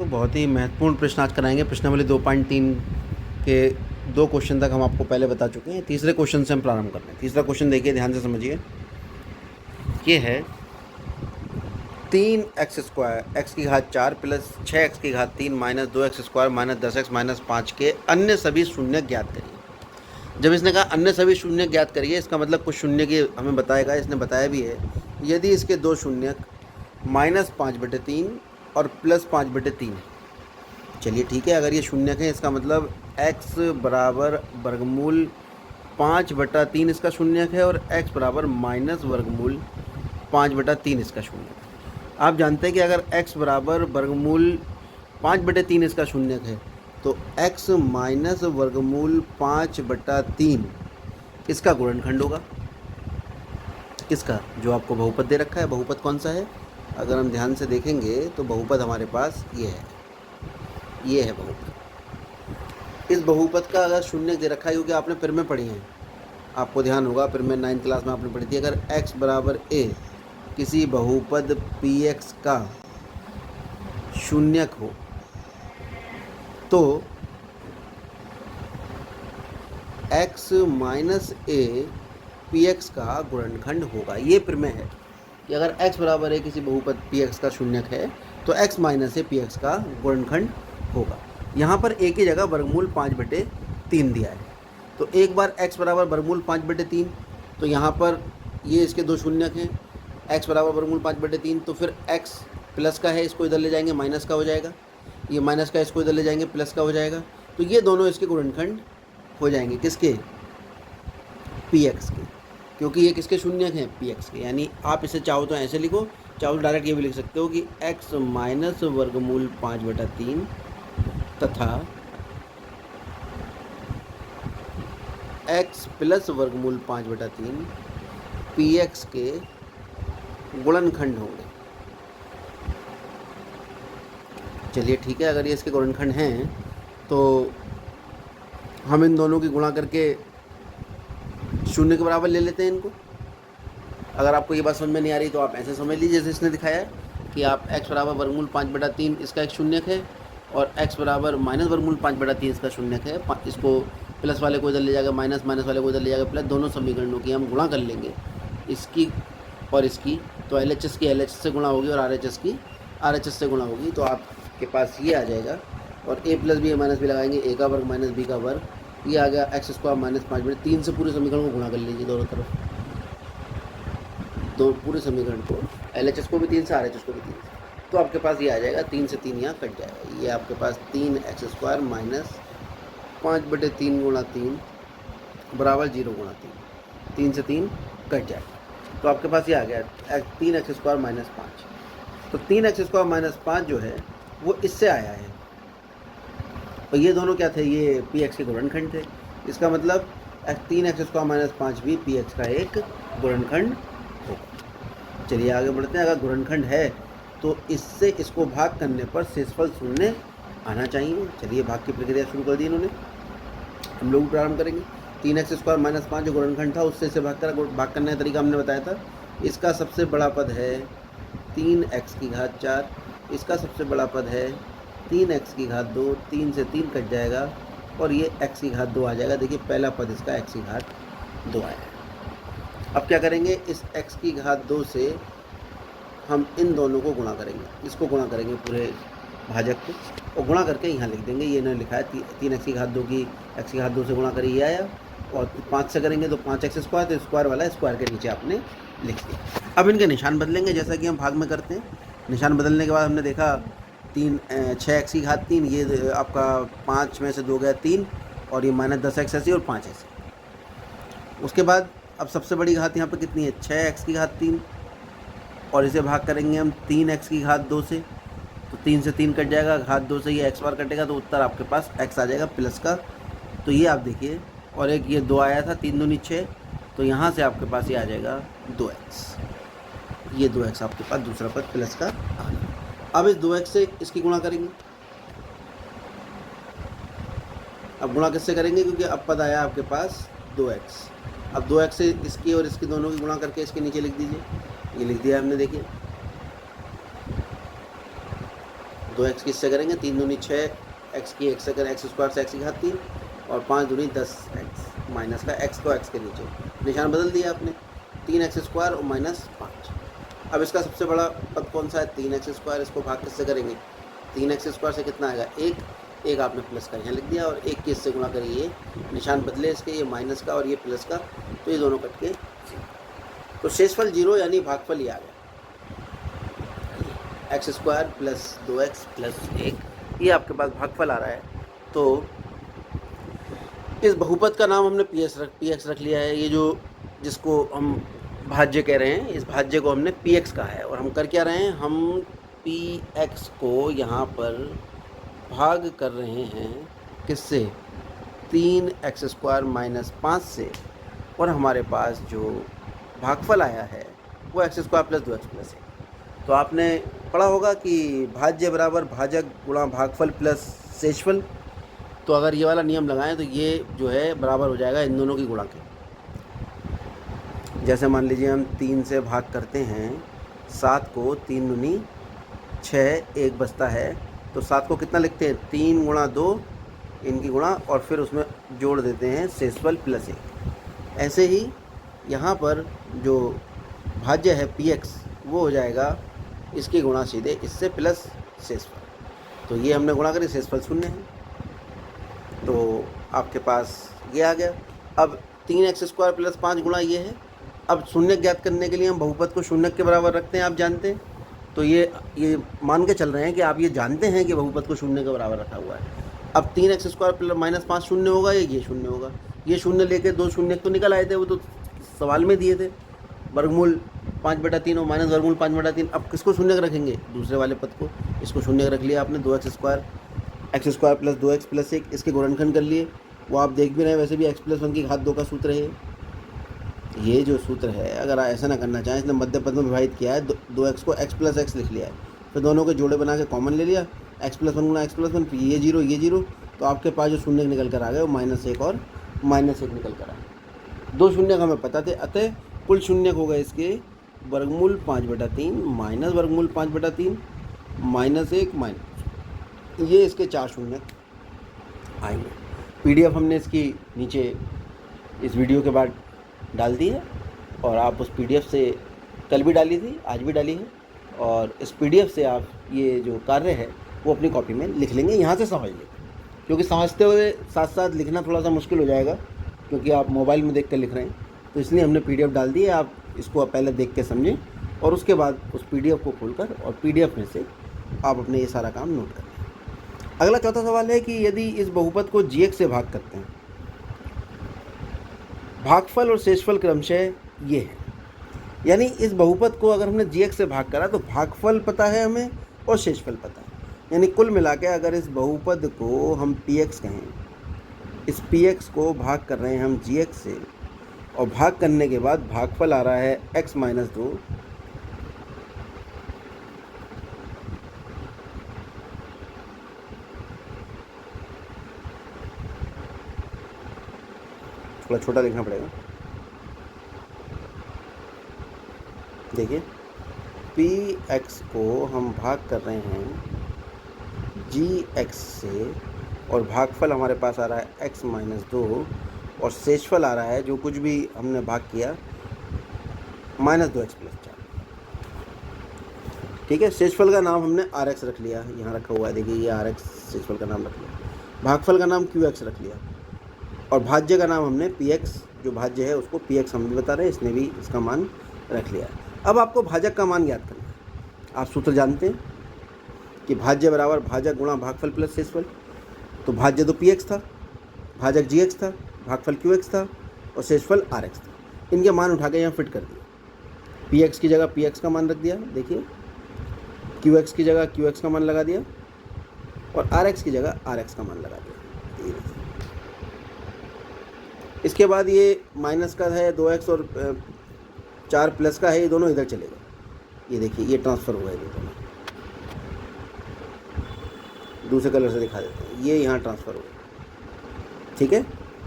तो बहुत ही महत्वपूर्ण प्रश्न आज कराएंगे। प्रश्नावली 2.3 के 2 क्वेश्चन तक हम आपको पहले बता चुके हैं। तीसरे क्वेश्चन से हम प्रारंभ कर रहे हैं। तीसरा क्वेश्चन देखिए, ध्यान से समझिए। ये है 3x² x की घात 4 प्लस 6x की घात 3 minus 2x² minus 10x minus 5 के अन्य सभी शून्य ज्ञात करिए। जब इसने कहा अन्य सभी शून्य ज्ञात करिए, इसका मतलब कुछ शून्य की हमें बताएगा। इसने बताया भी है, यदि इसके दो शून्य -5/3 और +5/3 है। चलिए ठीक है, अगर ये शून्यक है इसका मतलब x बराबर वर्गमूल 5/3 इसका शून्यक है और x बराबर माइनस वर्गमूल 5/3 इसका शून्यक है। आप जानते हैं कि अगर x बराबर वर्गमूल 5/3 इसका शून्यक है तो x माइनस वर्गमूल 5/3 इसका गुणनखंड होगा। किसका? जो आपको बहुपद दे रखा है। बहुपद कौन सा है? अगर हम ध्यान से देखेंगे तो बहुपद हमारे पास ये है, ये है बहुपद। इस बहुपद का अगर शून्य दे रखा है, क्योंकि आपने फिर में पढ़ी है, आपको ध्यान होगा फिर में 9th क्लास में आपने पढ़ी थी। अगर x बराबर a किसी बहुपद px का शून्यक हो तो x माइनस a px का गुणनखंड होगा। ये फिर में है कि अगर x बराबर a किसी बहुपद px का शून्यक है तो x माइनस a px का गुणनखंड होगा। यहाँ पर a की जगह वर्गमूल 5/3 दिया है, तो एक बार x बराबर वर्गमूल 5/3, तो यहाँ पर ये इसके दो शून्यक हैं, x बराबर वर्गमूल 5/3, तो फिर x प्लस का है, इसको इधर ले जाएंगे माइनस का हो जाएगा, ये माइनस का इसको इधर ले जाएंगे प्लस का हो जाएगा, तो ये दोनों इसके गुणनखंड हो जाएंगे। किसके? px के, क्योंकि ये किसके शून्यक हैं? px के। यानी आप इसे चाहो तो ऐसे लिखो, चाहो तो डायरेक्ट ये भी लिख सकते हो कि x माइनस वर्गमूल 5/3 तथा x प्लस वर्गमूल 5/3 px के गुणनखंड होंगे। चलिए ठीक है, अगर ये इसके गुणनखंड हैं तो हम इन दोनों की गुणा करके शून्य के बराबर ले लेते हैं इनको। अगर आपको ये बात समझ में नहीं आ रही तो आप ऐसे समझ लीजिए जैसे इसने दिखाया है कि आप x बराबर वर्गमूल 5/3 इसका एक शून्यक है और x बराबर माइनस वर्गमूल 5/3 इसका शून्यक है। इसको प्लस वाले को इधर ले जाएगा माइनस, माइनस वाले को इधर ले जाएगा प्लस, दोनों समीकरणों की हम गुणा कर लेंगे, इसकी और इसकी। तो LHS की LHS से गुणा होगी और RHS की RHS से गुणा होगी, तो आपके पास ये आ जाएगा। और a plus B minus B लगाएंगे, a का वर्ग माइनस b का वर्ग, ये आ गया x² माइनस 5/3 से पूरे समीकरण को गुणा कर लीजिए दोनों तरफ, तो पूरे समीकरण को LHS को भी 3 से RHS को भी 3 से, तो आपके पास ये आ जाएगा 3 से 3 यहाँ कट जाएगा। ये आपके पास 3x² माइनस 5/3 गुणा 3 बराबर 0 गुणा 3 से 3 कट जाएगा। तो आपके पास ये आ गया 3x² माइनस 5। तो 3x² माइनस 5 जो है वो इससे आया है, और ये दोनों क्या थे? ये px के गुणनखंड थे। इसका मतलब 3x² माइनस 5 भी px का एक गुणनखंड होगा। चलिए आगे बढ़ते हैं। अगर गुणनखंड है तो इससे इसको भाग करने पर शेषफल शून्य आना चाहिए। चलिए भाग की प्रक्रिया शुरू कर दी इन्होंने, हम लोग प्रारंभ करेंगे। 3x² माइनस 5 जो गुणनखंड था उससे इसे भाग करने का तरीका हमने बताया था। इसका सबसे बड़ा पद है 3x की घात 4, इसका सबसे बड़ा पद है 3x की घात 2, 3 से 3 कट जाएगा और ये x की घात 2 आ जाएगा। देखिए पहला पद इसका x की घात 2 आया है। अब क्या करेंगे? इस x की घात 2 से हम इन दोनों को गुणा करेंगे, इसको गुणा करेंगे पूरे भाजक को, और गुणा करके यहाँ लिख देंगे। ये इन्होंने लिखा है 3x की घात 2 की x की घात 2 से गुणा करिए, ये आया। और 5 से करेंगे तो 5x², तो स्क्वायर वाला स्क्वायर के नीचे आपने लिख दिया। अब इनके निशान बदलेंगे जैसा कि हम भाग में करते हैं। निशान बदलने के बाद हमने देखा 6x की घात 3, ये आपका 5 में से 2 गया 3, और ये माइनस 10x ऐसी और 5 ऐसी। उसके बाद अब सबसे बड़ी घात यहाँ पर कितनी है? 6x की घात 3, और इसे भाग करेंगे हम 3x की घात 2 से, तो 3 से 3 कट जाएगा, घात 2 से ये x बार कटेगा, तो उत्तर आपके पास x आ जाएगा प्लस का। तो ये आप देखिए, और एक ये 2 आया था, 3 दूनी 6, तो यहाँ से आपके पास ये आ जाएगा 2x। ये 2x आपके पास दूसरा पद प्लस का आ गया। अब इस 2x से इसकी गुणा करेंगे। अब गुणा किससे करेंगे? क्योंकि अब पद आया आपके पास 2x। अब 2x से इसकी और इसकी दोनों की गुणा करके इसके नीचे लिख दीजिए। ये लिख दिया हमने, देखिए 2x किससे करेंगे, 3 दूनी 6, x की 1 से करें, एक्स स्क्वायर से x की घात 3 और 5 दूनी 10x माइनस का x को x के नीचे निशान बदल दिया आपने, 3x स्क्वायर और माइनस 5। अब इसका सबसे बड़ा पद कौन सा है, 3x स्क्वायर, इसको भाग किससे करेंगे, 3x स्क्वायर से कितना आएगा, एक आपने प्लस का यहाँ लिख दिया और एक की इससे गुणा करिए, निशान बदले इसके, ये माइनस का और ये प्लस का, तो ये दोनों कट के 0। तो शेषफल 0 यानी भागफल ही आ गया, x square plus 2x plus 1, ये आपके पास भागफल आ रहा है। तो इस बहुपद का नाम हमने px रख लिया है, ये जो जिसको हम भाज्य कह रहे हैं, इस भाज्य को हमने px कहा है और हम कर क्या रहे हैं, हम px को यहाँ पर भाग कर रहे हैं किससे, 3x स्क्वायर माइनस 5 से, और हमारे पास जो भागफल आया है वो x square plus 2x plus 1। तो आपने पढ़ा होगा कि भाज्य बराबर भाजक गुणा भागफल प्लस शेषफल। तो अगर ये वाला नियम लगाएं तो ये जो है बराबर हो जाएगा इन दोनों की गुणा के। जैसे मान लीजिए हम 3 से भाग करते हैं 7 को, 3 दूनी 6, 1 बचता है, तो 7 को कितना लिखते हैं, 3 गुणा 2 इनकी गुणा और फिर उसमें जोड़ देते हैं शेषफल प्लस 1। ऐसे ही यहाँ पर जो भाज्य है px वो हो जाएगा इसकी गुणा सीधे इससे प्लस शेषफल। तो ये हमने गुणा करी, शेषफल 0 है, तो आपके पास ये आ गया। अब 3x स्क्वायर प्लस 5 गुणा ये है। अब शून्य ज्ञात करने के लिए हम बहुपद को शून्य के बराबर रखते हैं, आप जानते हैं। तो ये मान के चल रहे हैं कि आप ये जानते हैं कि बहुपद को शून्य के बराबर रखा हुआ है। अब 3x स्क्वायर प्लस माइनस 5 शून्य होगा, ये शून्य होगा, ये शून्य लेके 2 शून्य तो निकल आए थे, वो तो सवाल में दिए थे, वर्गमूल 5/3 और माइनस वर्गमूल 5/3। अब किसको शून्य रखेंगे, दूसरे वाले पद को, इसको शून्य रख लिया आपने, 2x square plus 2x plus 1, इसके गुणनखंड कर लिए। वो आप देख भी रहे हैं, वैसे भी x प्लस 1 की घात 2 का सूत्र है। ये जो सूत्र है, अगर ऐसा ना करना चाहें, इसने मध्य पद में विभाजित किया है, 2x को x प्लस x लिख लिया है, फिर दोनों के जोड़े बना के कॉमन ले लिया, x प्लस 1 गुना x प्लस 1, ये 0, तो आपके पास जो शून्य निकल कर आ गए वो -1 और -1 निकल कर आए। 2 शून्य हमें पता थे, अतः कुल शून्य हो गए इसके वर्गमूल 5/3 माइनस वर्गमूल 5/3 -1 माइनस, ये इसके 4 शून्य आएंगे। PDF हमने इसकी नीचे इस वीडियो के बाद डाल दी है और आप उस PDF से कल भी डाली थी, आज भी डाली है, और इस PDF से आप ये जो कार्य है वो अपनी कॉपी में लिख लेंगे, यहाँ से समझ लेंगे, क्योंकि समझते हुए साथ साथ लिखना थोड़ा सा मुश्किल हो जाएगा, क्योंकि आप मोबाइल में देख कर लिख रहे हैं। तो इसलिए हमने PDF डाल दी है, आप इसको पहले देख के समझें और उसके बाद उस PDF को खोलकर और PDF में से आप अपने ये सारा काम नोट करें। अगला चौथा सवाल है कि यदि इस बहुपद को gx से भाग करते हैं, भागफल और शेषफल क्रमशः ये है, यानी इस बहुपद को अगर हमने gx से भाग करा तो भागफल पता है हमें और शेषफल पता है, यानी कुल मिला के अगर इस बहुपद को हम px कहें, इस px को भाग कर रहे हैं हम gx से, और भाग करने के बाद भागफल आ रहा है x माइनस 2, थोड़ा छोटा लिखना पड़ेगा। देखिए px को हम भाग कर रहे हैं gx से, और भागफल हमारे पास आ रहा है x माइनस 2, और शेषफल आ रहा है जो कुछ भी हमने भाग किया -2x प्लस 4। ठीक है, शेषफल का नाम हमने rx रख लिया, यहाँ रखा हुआ है, देखिए ये rx शेषफल का नाम रख लिया, भागफल का नाम qx रख लिया, और भाज्य का नाम हमने px, जो भाज्य है उसको px हम भी बता रहे हैं, इसने भी इसका मान रख लिया। अब आपको भाजक का मान ज्ञात करना है। आप सूत्र जानते हैं कि भाज्य बराबर भाजक गुणा भागफल प्लस शेषफल। तो भाज्य तो px था, भाजक gx था, भागफल qx था और शेषफल rx था। इनके मान उठा के यहाँ फिट कर दिया, px की जगह px का मान रख दिया, देखिए qx की जगह qx का मान लगा दिया, और rx की जगह rx का मान लगा दिया। इसके बाद ये माइनस का है 2x और 4 प्लस का है, ये दोनों इधर चले गए, ये देखिए ये ट्रांसफ़र हुआ है, ये दोनों दूसरे कलर से दिखा देते हैं, ये यहाँ ट्रांसफ़र हुआ। ठीक है,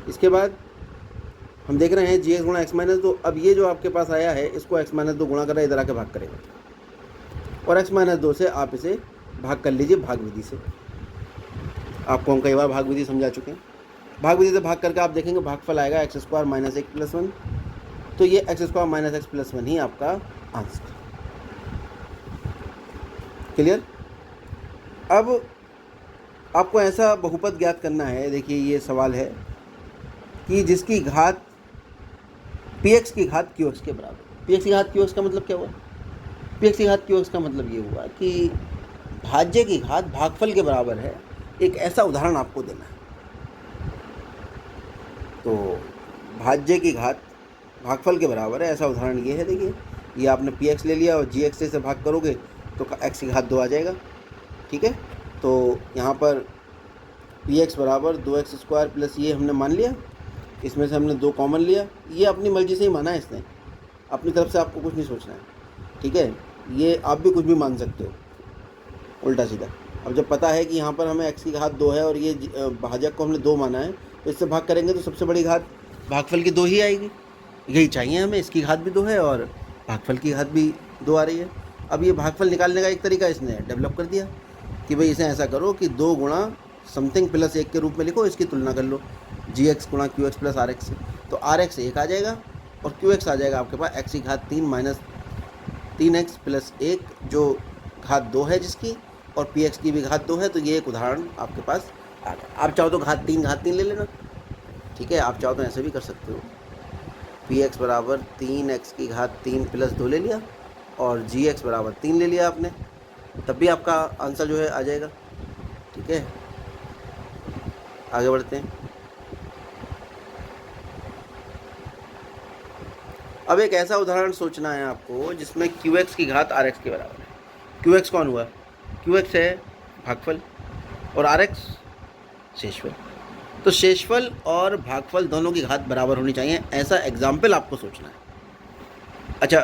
इसके बाद हम देख रहे हैं gx गुणा x माइनस 2। अब ये जो आपके पास आया है इसको x माइनस 2 गुणा कर रहा है, इधर आके भाग करेगा, और x माइनस 2 से आप इसे भाग कर लीजिए भाग विधि से। आपको हम कई बार भाग विधि समझा चुके हैं। भाग विधि से भाग करके आप देखेंगे भागफल आएगा x square minus x plus one, तो ये x square minus x plus one ही आपका आंसर। क्लियर? अब आपको ऐसा बहुपद ज्ञात करना है। देखिए ये सवाल है कि जिसकी घात px की घात qx के बराबर। px की घात qx का मतलब क्या हुआ? px की घात qx का मतलब ये हुआ कि भाज्य की घात भागफल के बराबर है। एक ऐसा उदाहरण आपको देना है। तो भाज्य की घात भागफल के बराबर है, ऐसा उदाहरण ये है। देखिए ये आपने px ले लिया और gx से भाग करोगे तो x की घात 2 आ जाएगा। ठीक है, तो यहाँ पर px बराबर 2x स्क्वायर प्लस ये हमने मान लिया, इसमें से हमने 2 कॉमन लिया। ये अपनी मर्जी से ही माना है इसने, अपनी तरफ से आपको कुछ नहीं सोचना है। ठीक है, ये आप भी कुछ भी मान सकते हो उल्टा सीधा। अब जब पता है कि यहाँ पर हमें x की घात 2 है और ये भाजक को हमने 2 माना है, तो इससे भाग करेंगे तो सबसे बड़ी घात भागफल की 2 ही आएगी। यही चाहिए हमें, इसकी घात भी 2 है और भागफल की घात भी 2 आ रही है। अब ये भागफल निकालने का एक तरीका इसने डेवलप कर दिया कि भाई इसे ऐसा करो कि 2 गुणा समथिंग प्लस 1 के रूप में लिखो, इसकी तुलना कर लो gx गुणा qx प्लस rx से। तो rx 1 आ जाएगा और qx आ जाएगा आपके पास x की घात 3 माइनस 3x प्लस 1 जो घात 2 है जिसकी, और px की भी घात 2 है। तो ये एक उदाहरण आपके पास आ गया। आप चाहो तो घात 3 ले लेना। ठीक है, आप चाहो तो ऐसे भी कर सकते हो। px बराबर 3x की घात 3 प्लस 2 ले लिया और gx बराबर 3 ले लिया आपने, तब भी आपका आंसर जो है आ जाएगा। ठीक है, आगे बढ़ते हैं। अब एक ऐसा उदाहरण सोचना है आपको जिसमें qx की घात rx के बराबर है। qx कौन हुआ? qx है भागफल और rx शेषफल। तो शेषफल और भागफल दोनों की घात बराबर होनी चाहिए, ऐसा एग्जाम्पल आपको सोचना है। अच्छा,